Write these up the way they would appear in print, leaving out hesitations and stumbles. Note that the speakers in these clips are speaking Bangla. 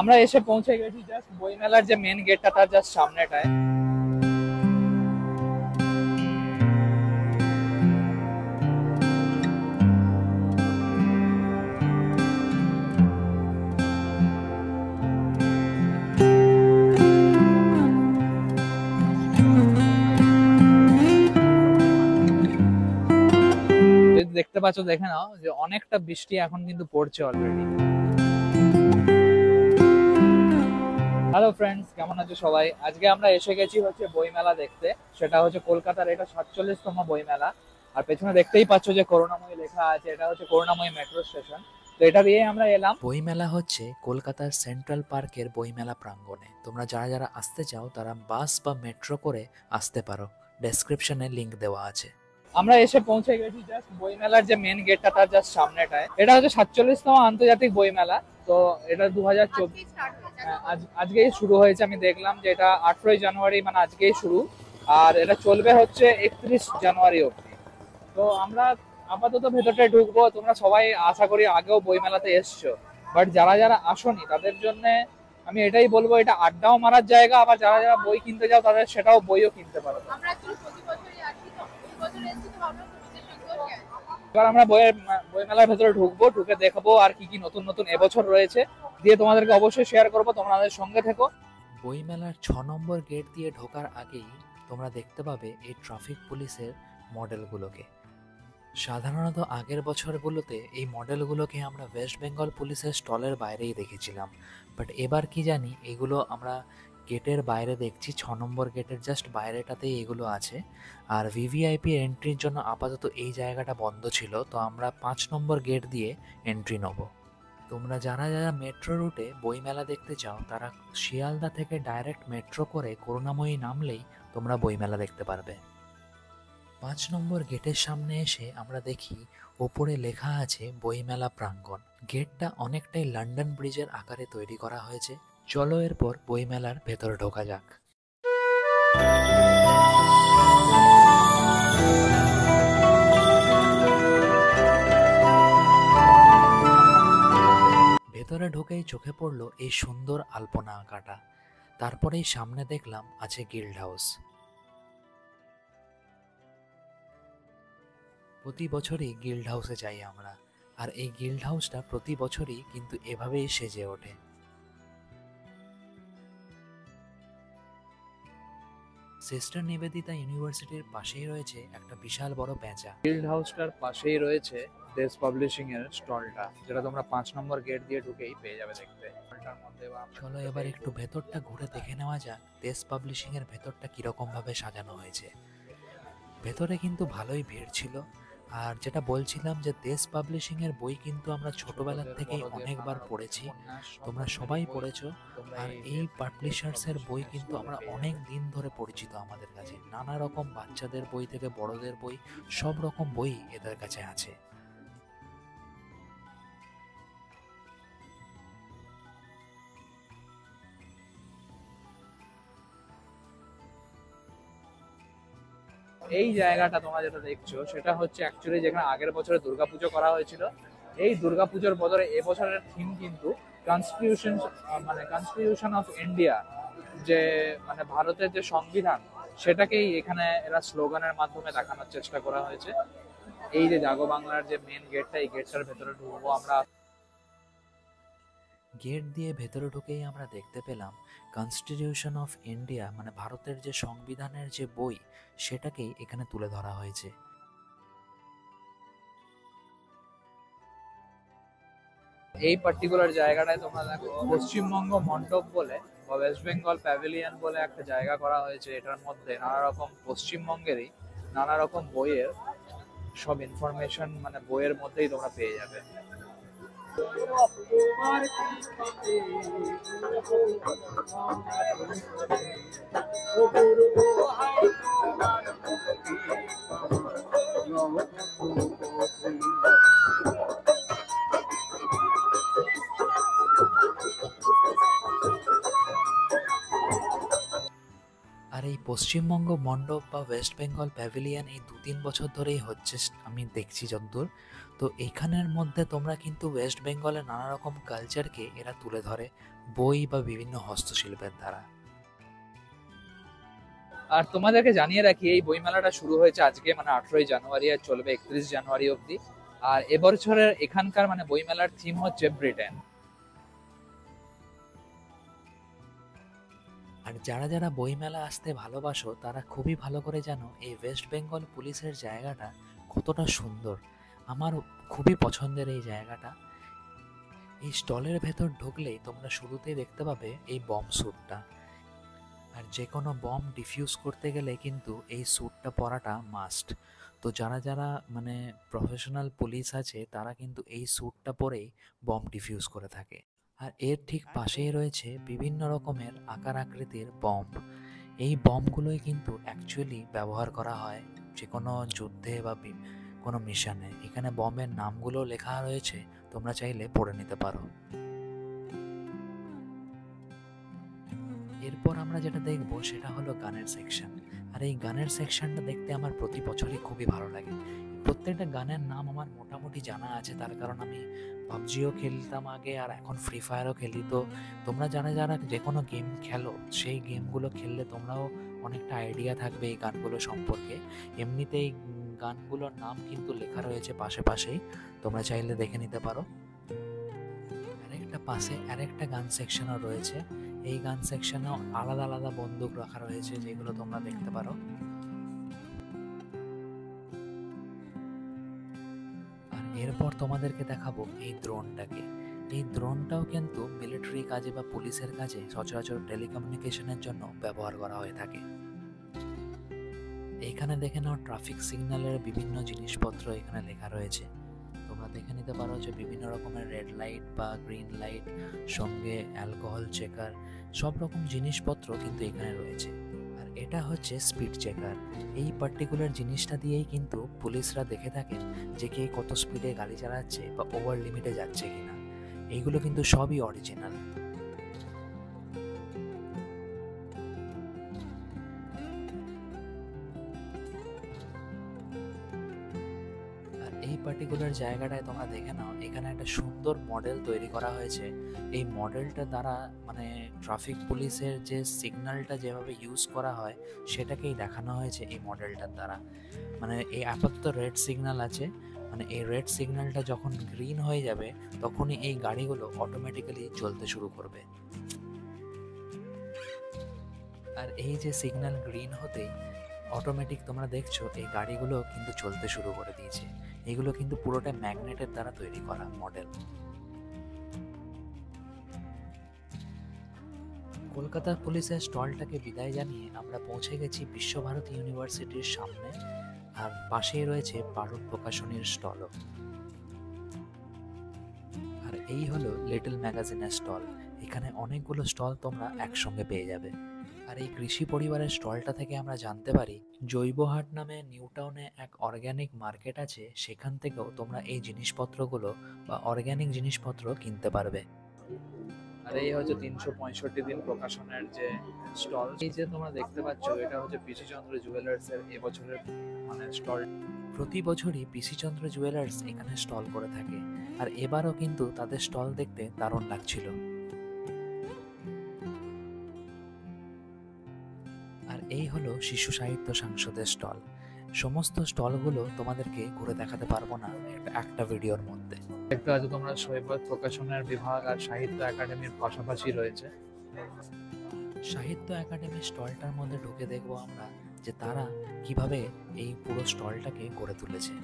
আমরা এসে পৌঁছে গেছি জাস্ট বইমেলার যে মেন গেটটা তার জাস্ট সামনেটায়। দেখতে পাচ্ছ, দেখে নাও যে অনেকটা বৃষ্টি এখন কিন্তু পড়ছে অলরেডি। হ্যালো ফ্রেন্ডস, কেমন আছো সবাই? আজকে আমরা এসে গেছি হচ্ছে বইমেলা দেখতে। সেটা হচ্ছে কলকাতার, এটা 47তম বইমেলা। আর পেছনে দেখতেই পাচ্ছ যে করুণাময়ী লেখা আছে, এটা হচ্ছে করুণাময়ী মেট্রো স্টেশন। তো এটা দিয়ে আমরা এলাম। বইমেলা হচ্ছে কলকাতার সেন্ট্রাল পার্কের বইমেলা প্রাঙ্গণে। তোমরা যারা যারা আসতে চাও তারা বাস বা মেট্রো করে আসতে পারো, ডেসক্রিপশনে লিংক দেওয়া আছে। আমরা এসে পৌঁছে গেছি জাস্ট বইমেলার যে মেন গেটটা তার জাস্ট সামনেটায়। এটা হচ্ছে 47তম আন্তর্জাতিক বইমেলা। তো এটা 2024 আজকেই শুরু হয়েছে। আমি দেখলাম যে এটা 18ই জানুয়ারি, মানে আজকেই শুরু। আর এটা চলবে হচ্ছে 31 জানুয়ারি অবধি। তো আমরা আপাতত ভেতরটায় ঢুকবো। তোমরা সবাই আশা করি আগেও বইমেলাতে এসছো, বাট যারা যারা আসোনি তাদের জন্য আমি এটাই বলবো, এটা আড্ডাও মারার জায়গা। আবার যারা যারা বই কিনতে যাও তাদের সেটাও বইও কিনতে পারো। এবার আমরা বইমেলার ভেতরে ঢুকবো, ঢুকে দেখবো আর কি কি নতুন নতুন এবছর রয়েছে, দিয়ে তোমাদেরকে অবশ্যই শেয়ার করবো। তোমরা আমাদের সঙ্গে থেকো। বইমেলার 6 নম্বর গেট দিয়ে ঢোকার আগেই তোমরা দেখতে পাবে এই ট্রাফিক পুলিশের মডেলগুলোকে। সাধারণত আগের বছরগুলোতে এই মডেলগুলোকে আমরা ওয়েস্ট বেঙ্গল পুলিশের স্টলের বাইরেই দেখেছিলাম, বাট এবার কি জানি এগুলো আমরা গেটের বাইরে দেখছি। 6 নম্বর গেটের জাস্ট বাইরেটাতেই এগুলো আছে। আর ভিভিআইপি এন্ট্রির জন্য আপাতত এই জায়গাটা বন্ধ ছিল, তো আমরা 5 নম্বর গেট দিয়ে এন্ট্রি নেব। তোমরা যারা যারা মেট্রো রুটে বইমেলা দেখতে চাও তারা শিয়ালদা থেকে ডাইরেক্ট মেট্রো করে করুণাময়ী নামলেই তোমরা বইমেলা দেখতে পারবে। 5 নম্বর গেটের সামনে এসে আমরা দেখি ওপরে লেখা আছে বইমেলা প্রাঙ্গণ। গেটটা অনেকটাই লন্ডন ব্রিজের আকারে তৈরি করা হয়েছে। চলো এরপর বইমেলার ভেতরে ঢোকা যাক। ভেতরে ঢুকেই চোখে পড়লো এই সুন্দর আলপনা আঁকাটা। তারপরেই সামনে দেখলাম আছে গিল্ড হাউস। প্রতি বছরই গিল্ড হাউসে যাই আমরা, আর এই গিল্ড হাউসটা প্রতি বছরই কিন্তু এভাবেই সেজে ওঠে। সিস্টার নিবেদিতা ইউনিভার্সিটির পাশেই রয়েছে একটা বিশাল বড় প্যাঁচা। গিল্ড হাউসটার পাশেই রয়েছে দেশ পাবলিশিং এর স্টলটা, যেটা তোমরা 5 নম্বর গেট দিয়ে ঢুকেই পেয়ে যাবে দেখতে। চলো এবার একটু ভেতরটা ঘুরে দেখে নেওয়া যাক দেশ পাবলিশিং এর ভেতরটা কিরকম ভাবে সাজানো হয়েছে। ভেতরে কিন্তু ভালোই ভিড় ছিল। আর যেটা বলছিলাম যে দেশ পাবলিশিং এর বই কিন্তু আমরা ছোটবেলার থেকেই অনেকবার পড়েছি, তোমরা সবাই পড়েছো। আর এই পাবলিশার্স এর বই কিন্তু আমরা অনেক দিন ধরে পরিচিত আমাদের কাছে। নানা রকম বাচ্চাদের বই থেকে বড়দের বই, সব রকম বই এদের কাছে আছে। এই জায়গাটা তোমরা যেটা দেখছো সেটা হচ্ছে অ্যাকচুয়ালি যেখানে আগের বছরে দুর্গাপুজো করা হয়েছিল। এই দুর্গাপুজোর বদলে এবছরের থিম কিন্তু কনস্টিটিউশন, মানে কনস্টিটিউশন অফ ইন্ডিয়া, যে মানে ভারতের যে সংবিধান, সেটাকেই এখানে এরা স্লোগানের মাধ্যমে দেখানোর চেষ্টা করা হয়েছে। এই যে জাগো বাংলার যে মেন গেটটা, এই গেটটার ভেতরে ঢুকবো আমরা। গেট দিয়ে ভেতরে ঢুকেই আমরা দেখতে পেলাম কনস্টিটিউশন অফ ইন্ডিয়া, মানে ভারতের যে সংবিধানের যে বই, সেটাকেই এখানে তুলে ধরা হয়েছে। এই পার্টিকুলার জায়গাটায় তোমরা দেখো পশ্চিমবঙ্গ মণ্ডপ বলে বা ওয়েস্ট বেঙ্গল প্যাভিলিয়ন বলে একটা জায়গা করা হয়েছে। এটার মধ্যে নানা রকম পশ্চিমবঙ্গেরই নানা রকম বইয়ের সব ইনফরমেশন, মানে বইয়ের মধ্যেই তোমরা পেয়ে যাবে। আর এই পশ্চিমবঙ্গ মণ্ডপ বা ওয়েস্ট বেঙ্গল প্যাভিলিয়ন এই 2-3 বছর ধরেই হচ্ছে, আমি দেখছি যতদূর। তো এইখানের মধ্যে তোমরা কিন্তু ওয়েস্ট বেঙ্গলের নানা রকম কালচারকে এরা তুলে ধরে বই বা বিভিন্ন হস্তশিল্পের দ্বারা। আর তোমাদেরকে জানিয়ে রাখি, এই বইমেলাটা শুরু হয়েছে আজকে, মানে 18ই জানুয়ারি, আর চলবে 31 জানুয়ারি অবধি। আর এবছরের এখানকার মানে বইমেলার থিম হচ্ছে ব্রিটেন। আর যারা যারা বইমেলা আসতে ভালোবাসো তারা খুবই ভালো করে জানো এই ওয়েস্ট বেঙ্গল পুলিশের জায়গাটা কতটা সুন্দর। আমার খুবই পছন্দের এই জায়গাটা। এই স্টলের ভেতর ঢুকলেই তোমরা শুরুতেই দেখতে পাবে এই বম স্যুটটা। আর যে কোনো বম ডিফিউজ করতে গেলে কিন্তু এই স্যুটটা পরাটা মাস্ট। তো যারা যারা মানে প্রফেশনাল পুলিশ আছে তারা কিন্তু এই স্যুটটা পরেই বম ডিফিউজ করে থাকে। আর এর ঠিক পাশেই রয়েছে বিভিন্ন রকমের আকার আকৃতির বম। এই বমগুলোই কিন্তু অ্যাকচুয়ালি ব্যবহার করা হয় যে কোনো যুদ্ধে বা কোনো মিশনে। এখানে বমের নামগুলো লেখা রয়েছে, তোমরা চাইলে পড়ে নিতে পারো। এরপর আমরা যেটা দেখবো সেটা হলো গানের সেকশন। আর এই গানের সেকশনটা দেখতে আমার প্রতি বছরই খুবই ভালো লাগে। প্রত্যেকটা গানের নাম আমার মোটামুটি জানা আছে, তার কারণ আমি পাবজিও খেলতাম আগে, আর এখন ফ্রি ফায়ারও খেলি। তো তোমরা যারা যারা যে কোনো গেম খেলো, সেই গেমগুলো খেললে তোমরাও অনেকটা আইডিয়া থাকবে এই গানগুলো সম্পর্কে। এমনিতেই গানগুলোর নাম কিন্তু লেখা রয়েছে পাশে পাশেই, তোমরা চাইলে দেখে নিতে পারো। আরেকটা পাশে আরেকটা গান সেকশনও রয়েছে। এই গান সেকশনেও আলাদা আলাদা বন্দুক রাখা রয়েছে, যেগুলো তোমরা দেখতে পারো। আর এরপর তোমাদেরকে দেখাবো এই ড্রোনটাকে। এই ড্রোনটাও কিন্তু মিলিটারি কাজে বা পুলিশের কাজে সচরাচর টেলিকমিউনিকেশনের জন্য ব্যবহার করা হয়ে থাকে। এইখানে দেখে নাও ট্রাফিক সিগন্যালের বিভিন্ন জিনিসপত্র এখানে লেখা রয়েছে। তোমরা দেখে নিতে পারো যে বিভিন্ন রকমের রেড লাইট বা গ্রিন লাইট, সঙ্গে অ্যালকোহল চেকার, সব রকম জিনিসপত্র কিন্তু এখানে রয়েছে। আর এটা হচ্ছে স্পিড চেকার। এই পার্টিকুলার জিনিসটা দিয়েই কিন্তু পুলিশরা দেখে থাকেন যে কে কত স্পিডে গাড়ি চালাচ্ছে বা ওভার লিমিটে যাচ্ছে কিনা। এইগুলো কিন্তু সবই অরিজিনাল। এই পার্টিকুলার জায়গাটায় তোমরা দেখে নাও, এখানে একটা সুন্দর মডেল তৈরি করা হয়েছে। এই মডেলটা দ্বারা মানে ট্রাফিক পুলিশের যে সিগন্যালটা যেভাবে ইউজ করা হয় সেটাকেই দেখানো হয়েছে এই মডেলটার দ্বারা। মানে এই আপাতত রেড সিগন্যাল আছে, মানে এই রেড সিগন্যালটা যখন গ্রিন হয়ে যাবে তখনই এই গাড়িগুলো অটোমেটিক্যালি চলতে শুরু করবে। আর এই যে সিগন্যাল গ্রিন হতেই অটোমেটিক তোমরা দেখছো এই গাড়িগুলো কিন্তু চলতে শুরু করে দিয়েছে। এগুলো কিন্তু পুরোটা ম্যাগনেটের দ্বারা তৈরি করা মডেল। কলকাতার পুলিশের স্টলটাকে বিদায় জানিয়ে আমরা পৌঁছে গেছি বিশ্বভারতী ইউনিভার্সিটির সামনে। আর পাশেই রয়েছে পারুল প্রকাশনীর স্টলও। আর এই হলো লিটল ম্যাগাজিনের স্টল। এখানে অনেকগুলো স্টল তোমরা একসঙ্গে পেয়ে যাবে। আর এই কৃষি পরিবারের স্টলটা থেকে আমরা জানতে পারি জৈবহাট নামে নিউ টাউনে এক অর্গ্যানিক মার্কেট আছে, সেখান থেকেও তোমরা এই জিনিসপত্রগুলো বা অর্গ্যানিক জিনিসপত্র কিনতে পারবে। আর এই হচ্ছে 365 দিন প্রকাশনের যে স্টল, এই যে তোমরা দেখতে পাচ্ছ, এটা হচ্ছে পিসি চন্দ্র জুয়েলার্স এর এবছরের মানে স্টল। প্রতি বছরই পিসি চন্দ্র জুয়েলার্স এখানে স্টল করে থাকে, আর এবারও কিন্তু তাদের স্টল দেখতে দারুণ লাগছিল। আর এই হলো শিশু সাহিত্য সংসদের স্টল। সমস্ত স্টলগুলো তোমাদেরকে ঘুরে দেখাতে পারবো না একটা ভিডিওর মধ্যে। দেখতে পাচ্ছ তোমরা শৈবত প্রকাশনের বিভাগ আর সাহিত্য একাডেমির পাশাপাশি রয়েছে। সাহিত্য একাডেমির স্টলটার মধ্যে ঢুকে দেখবো আমরা যে তারা কিভাবে এই পুরো স্টলটাকে গড়ে তুলেছে।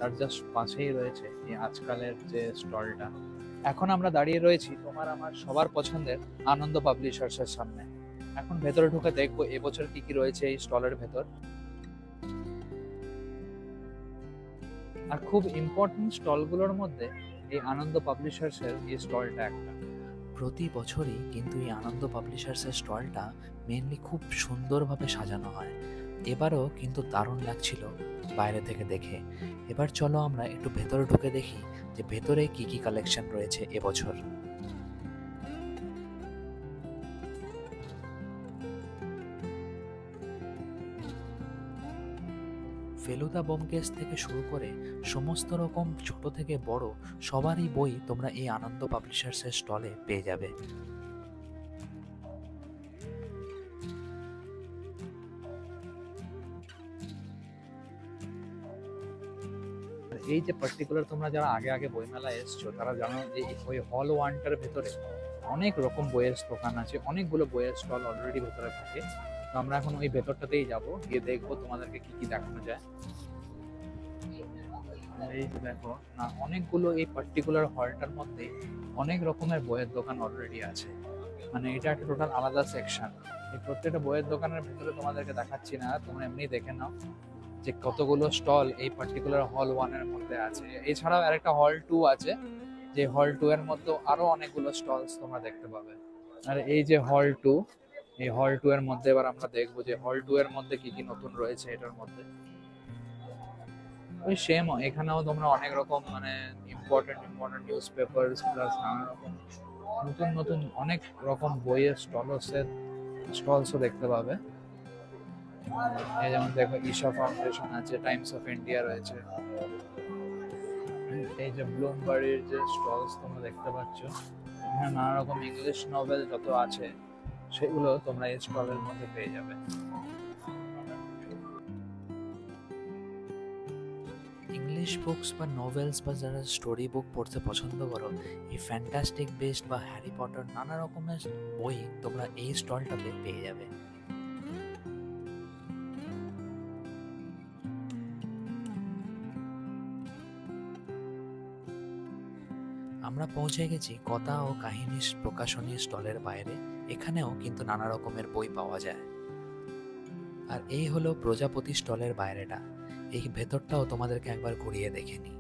তার জাস্ট পাশেই রয়েছে এই আজকালের যে স্টলটা। এখন আমরা দাঁড়িয়ে রয়েছি তোমার আমার সবার পছন্দের আনন্দ পাবলিশার্সের সামনে। এখন ভেতরে ঢুকে দেখবো এবছর কি কি রয়েছে এই স্টলের ভেতর। আর খুব ইম্পর্টেন্ট স্টলগুলোর মধ্যে এই আনন্দ পাবলিশার্সের এই স্টলটা একটা। প্রতি বছরই কিন্তু এই আনন্দ পাবলিশার্সের স্টলটা মেনলি খুব সুন্দরভাবে সাজানো হয়। এবারও কিন্তু দারুণ লাগছিল বাইরে থেকে দেখে। এবার চলো আমরা একটু ভেতরে ঢুকে দেখি যে ভেতরে কি কি কালেকশন রয়েছে এবছর। ফেলুদা ব্যোমকেশ থেকে শুরু করে সমস্ত রকম ছোট থেকে বড় সবারই বই তোমরা এই আনন্দ পাবলিশার্সের স্টলে পেয়ে যাবে। এই যে পার্টিকুলার তোমরা যারা আগে আগে বইমেলায় এসছো তারা জানো যে ওই হল ওয়ানটার ভেতরে অনেক রকম বইয়ের দোকান আছে, অনেকগুলো বইয়ের স্টল অলরেডি ভেতরে থাকে। তো আমরা এখন ওই ভেতরটাতেই যাব, গিয়ে দেখবো তোমাদেরকে কি কি দেখানো যায়। এই যে দেখো না, অনেকগুলো এই পার্টিকুলার হলটার মধ্যে অনেক রকমের বইয়ের দোকান অলরেডি আছে। মানে এটা একটা টোটাল আলাদা সেকশন। এই প্রত্যেকটা বইয়ের দোকানের ভেতরে তোমাদেরকে দেখাচ্ছি না, তোমরা এমনি দেখে নাও যে কতগুলো স্টল এই পার্টিকুলার হল ওয়ানের মধ্যে আছে। এছাড়াও আরেকটা হল 2 আছে, যে হল 2 এর মধ্যে আরো অনেকগুলো স্টলস তোমরা দেখতে পাবে। আর এই যে হল 2, এই হল 2 এর মধ্যে এবার আমরা দেখবো যে হল 2 এর মধ্যে কি কি নতুন রয়েছে এটার মধ্যে। ওই সেম এখানেও তোমরা অনেক রকম মানে ইম্পর্টেন্ট নিউজ পেপার প্লাস নানা রকম নতুন নতুন অনেক রকম বইয়ের স্টলসও দেখতে পাবে। এই যেমন দেখো ঈশা ফাউন্ডেশন আছে, টাইমস অফ ইন্ডিয়া রয়েছে, এই যে ব্লুমবারির যে স্টলস তোমরা দেখতে পাচ্ছ, এখানে নানা রকম ইংলিশ নভেল যত আছে সেগুলো তোমরা এই স্টলের মধ্যে পেয়ে যাবে। ইংলিশ বুকস বা নভেলস বা যারা স্টোরি বুক পড়তে পছন্দ করো, এই ফ্যান্টাস্টিক বেস্ট বা হ্যারি পটার নানা রকমের বই তোমরা এই স্টলটাতে পেয়ে যাবে। আমরা পৌঁছে গেছি কথা ও কাহিনী প্রকাশনী স্টলের বাইরে। এখানেও কিন্তু নানা রকমের বই পাওয়া যায়। আর এই হলো প্রজাপতি স্টলের বাইরেটা। এই ভেতরটাও তোমাদেরকে একবার ঘুরিয়ে দেখে নিই।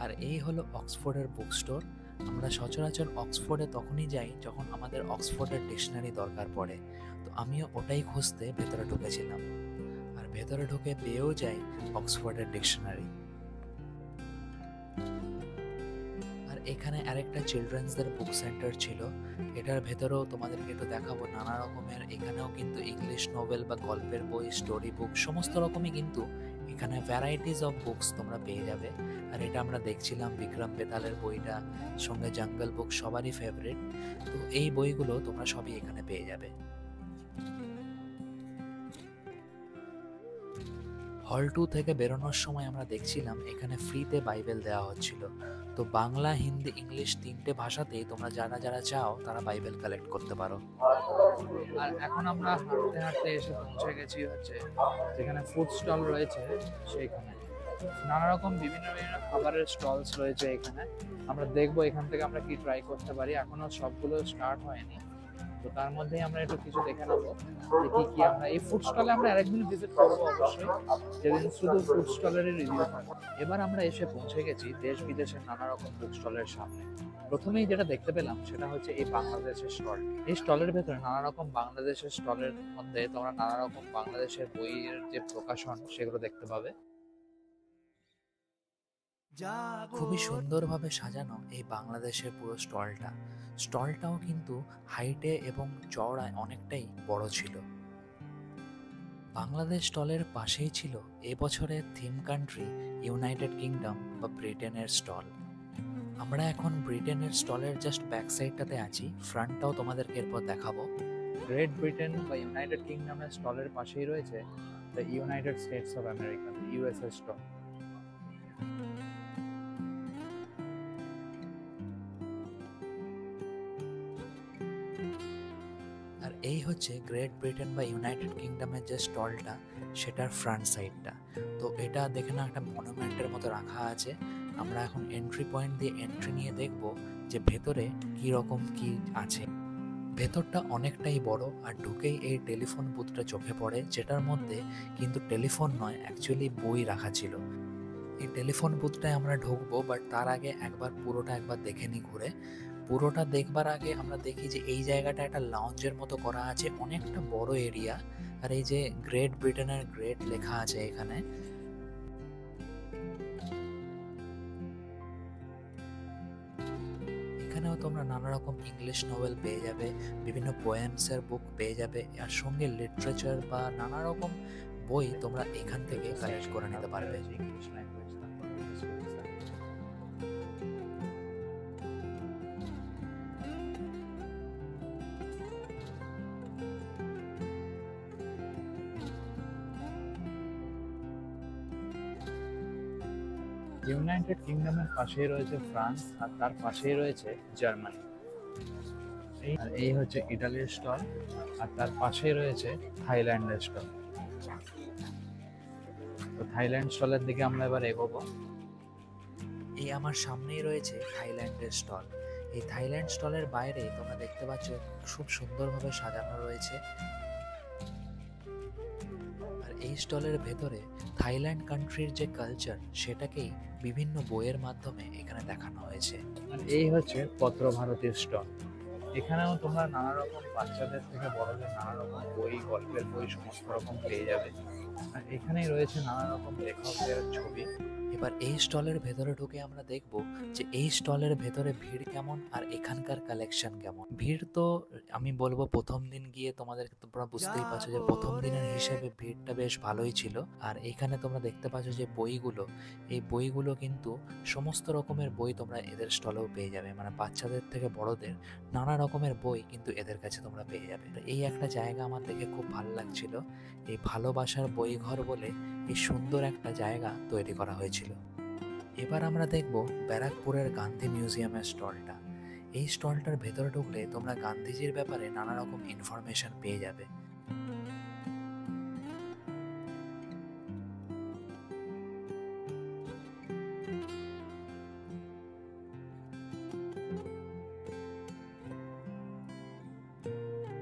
আর এই হলো অক্সফোর্ডের বুক স্টোর। আমরা সচরাচর অক্সফোর্ডে তখনই যাই যখন আমাদের অক্সফোর্ডের ডিকশনারি দরকার পড়ে। তো আমিও ওটাই খুঁজতে ভেতরে ঢুকেছিলাম, আর ভেতরে ঢুকে পেয়েও যাই অক্সফোর্ডের ডিকশনারি। আর এখানে আরেকটা চিলড্রেন্সদের বুক সেন্টার ছিল, এটার ভেতরেও তোমাদেরকে একটু দেখাবো নানা রকমের। এখানেও কিন্তু ইংলিশ নোভেল বা গল্পের বই, স্টোরি বুক সমস্ত রকমই কিন্তু এখানে ভ্যারাইটিস অফ বুকস তোমরা পেয়ে যাবে। আর এটা আমরা দেখছিলাম বিক্রম বেতালের বইটা, সঙ্গে জঙ্গল বুক সবারই ফেভারিট। তো এই বইগুলো তোমরা সবই এখানে পেয়ে যাবে। হল 2 থেকে বেরোনোর সময় আমরা দেখছিলাম এখানে ফ্রিতে বাইবেল দেওয়া হচ্ছিল। তো বাংলা, হিন্দি, ইংলিশ তিনটে ভাষাতেই তোমরা যারা যারা চাও তারা বাইবেল কালেক্ট করতে পারো। আর এখন আমরা হাঁটতে হাঁটতে এসে পৌঁছে গেছি হচ্ছে যেখানে ফুড স্টল রয়েছে সেইখানে। নানা রকম বিভিন্ন বিভিন্ন খাবারের স্টলস রয়েছে এখানে। আমরা দেখবো এখান থেকে আমরা কি ট্রাই করতে পারি। এখনো সবগুলো স্টার্ট হয়নি, তো তার মধ্যেই আমরা একটু কিছু দেখে নেবো যে কি কি আমরা এই ফুড স্টলে আমরা আরেকদিন ভিজিট করবো অবশ্যই, যেদিন শুধু ফুড স্টলেরই রিভিউ থাকবে। এবার আমরা এসে পৌঁছে গেছি দেশ বিদেশের নানা রকম ফুড স্টলের সামনে। প্রথমেই যেটা দেখতে পেলাম সেটা হচ্ছে এই বাংলাদেশের স্টল। এই স্টলের ভেতরে নানা রকম বাংলাদেশের স্টলের মধ্যে তোমরা নানা রকম বাংলাদেশের বইয়ের যে প্রকাশন সেগুলো দেখতে পাবে। খুবই সুন্দরভাবে সাজানো এই বাংলাদেশের পুরো স্টলটাও কিন্তু হাইটে এবং চওড়ায় অনেকটাই বড় ছিল। বাংলাদেশ স্টলের পাশেই ছিল এবছরের থিম কান্ট্রি ইউনাইটেড কিংডম বা ব্রিটেনের স্টল। আমরা এখন ব্রিটেনের স্টলের জাস্ট ব্যাক সাইডটাতে আছি, ফ্রন্টটাও তোমাদেরকে এরপর দেখাবো। গ্রেট ব্রিটেন বা ইউনাইটেড কিংডমের স্টলের পাশেই রয়েছে the United States of America, USA stall. আর এই হচ্ছে গ্রেট ব্রিটেন বা ইউনাইটেড কিংডমের যে স্টলটা, সেটার ফ্রন্ট সাইডটা। তো এটা দেখে না একটা মনুমেন্টের মতো রাখা আছে। আমরা এখন এন্ট্রি পয়েন্ট দিয়ে এন্ট্রি নিয়ে দেখব যে ভেতরে কি রকম কি আছে। ভেতরটা অনেকটাই বড়, আর ঢুকেই এই টেলিফোন বুথটা চোখে পড়ে, যেটার মধ্যে কিন্তু টেলিফোন নয়, অ্যাকচুয়ালি বই রাখা ছিল। এই টেলিফোন বুথটায় আমরা ঢুকবো, বাট তার আগে পুরোটা একবার দেখে নিই ঘুরে। পুরোটা দেখবার আগে আমরা দেখি যে এই জায়গাটা একটা লাউঞ্জের মতো করা আছে, অনেকটা বড় এরিয়া। আর এই যে গ্রেট ব্রিটেনের গ্রেট লেখা আছে এখানে। এখানেও তোমরা নানা রকম ইংলিশ নোভেল পেয়ে যাবে, বিভিন্ন পোয়েমসের বুক পেয়ে যাবে, আর সঙ্গে লিটারেচার বা নানা রকম বই তোমরা এখান থেকে কালেক্ট করে নিতে পারবে। ইউনাইটেড কিংডমের পাশেই রয়েছে ফ্রান্স, আর তার পাশেই রয়েছে জার্মানি। এই হচ্ছে ইটালির স্টল, আর তার পাশেই রয়েছে থাইল্যান্ডের স্টল। তো থাইল্যান্ড স্টলের দিকে আমরা এবার এগোবো। এই আমার সামনেই রয়েছে থাইল্যান্ডের স্টল। এই থাইল্যান্ড স্টলের বাইরে তোমরা দেখতে পাচ্ছ খুব সুন্দরভাবে সাজানো রয়েছে। আর এই স্টলের ভেতরে থাইল্যান্ড কান্ট্রির যে কালচার সেটাকেই বিভিন্ন বইয়ের মাধ্যমে এখানে দেখানো হয়েছে। আর এই হচ্ছে পত্র ভারতীর স্টল। এখানেও তোমরা নানা রকম বাচ্চাদের থেকে বড়দের নানা রকম বই, গল্পের বই সমস্ত রকম পেয়ে যাবে। আর এখানেই রয়েছে নানা রকম লেখকদের ছবি। এবার এই স্টলের ভেতরে ঢুকে আমরা দেখব যে এই স্টলের ভেতরে ভিড় কেমন আর এখানকার কালেকশন কেমন। ভিড় তো আমি বলবো প্রথম দিন গিয়ে তোমাদেরকে তোমরা বুঝতেই পারছো যে প্রথম দিনের হিসেবে ভিড়টা বেশ ভালোই ছিল। আর এখানে তোমরা দেখতে পাচ্ছ যে বইগুলো, এই বইগুলো কিন্তু সমস্ত রকমের বই তোমরা এদের স্টলেও পেয়ে যাবে, মানে বাচ্চাদের থেকে বড়দের নানা রকমের বই কিন্তু এদের কাছে তোমরা পেয়ে যাবে। এই একটা জায়গা আমার দেখে খুব ভালো লাগছিল। এই ভালোবাসার বই ঘর বলে এই সুন্দর একটা জায়গা তৈরি করা হয়েছিল। এবার আমরা দেখব ব্যারাকপুরের গান্ধী মিউজিয়ামের স্টলটা। এই স্টলটার ভেতরে ঢুকলে তোমরা গান্ধীজির ব্যাপারে নানা রকম ইনফরমেশন পেয়ে যাবে।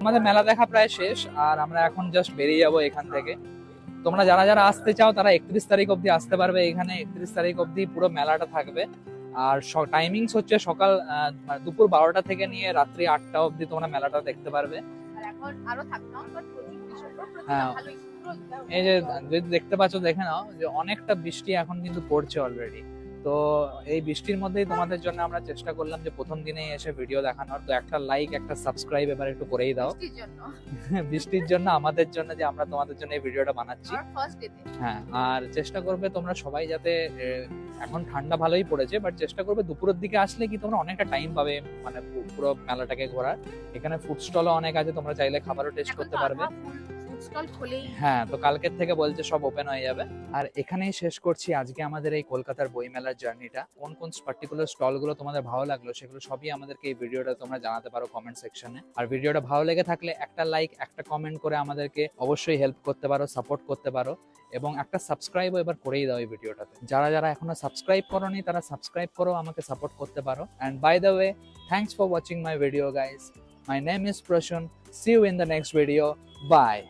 আমাদের মেলা দেখা প্রায় শেষ, আর আমরা এখন জাস্ট বেরিয়ে যাব এখান থেকে। তোমরা যারা যারা আসতে চাও তারা 31 তারিখ অবধি আসতে পারবে। এখানে 31 তারিখ অবধি পুরো মেলাটা থাকবে। আর টাইমিংস হচ্ছে সকাল দুপুর 12টা থেকে নিয়ে রাত্রি 8টা অবধি তোমরা মেলাটা দেখতে পারবে। হ্যাঁ, এই যে যদি দেখতে পাচ্ছ দেখে নাও যে অনেকটা বৃষ্টি এখন কিন্তু পড়ছে অলরেডি। তো এই বৃষ্টির মধ্যেই তোমাদের জন্য আমরা চেষ্টা করলাম যে প্রথম দিনেই এসে ভিডিও দেখানোর। তো একটা লাইক, একটা সাবস্ক্রাইব এবার একটু করেই দাও বৃষ্টির জন্য, আমাদের জন্য, যে আমরা তোমাদের জন্য এই ভিডিওটা বানাচ্ছি। হ্যাঁ, আর চেষ্টা করবে তোমরা সবাই যাতে, এখন ঠান্ডা ভালোই পড়েছে, বাট চেষ্টা করবে দুপুরের দিকে আসলে কি তোমরা অনেকটা টাইম পাবে মানে পুরো মেলাটাকে ঘোরার। এখানে ফুড স্টলও অনেক আছে, তোমরা চাইলে খাবারও টেস্ট করতে পারবে। হ্যাঁ, তো কালকের থেকে বলছে সব ওপেন হয়ে যাবে। আর এখানেই শেষ করছি আজকে আমাদের এই কলকাতার বই মেলার জার্নিটা। কোন কোন পার্টিকুলার স্টল গুলো তোমাদের ভালো লাগলো সেগুলো সবই আমাদেরকে এই ভিডিওটা তোমরা জানাতে পারো কমেন্ট সেকশনে। আর ভিডিওটা ভালো লেগে থাকলে একটা লাইক, একটা কমেন্ট করে আমাদেরকে অবশ্যই হেল্প করতে পারো, সাপোর্ট করতে পারো, এবং একটা সাবস্ক্রাইবও এবার করেই দাও এই ভিডিওটাতে। যারা যারা এখনো সাবস্ক্রাইব করোনি তারা সাবস্ক্রাইব করো, আমাকে সাপোর্ট করতে পারো। And by the way, thanks for watching my video guys. My name is Prashun. See you in the next video. Bye.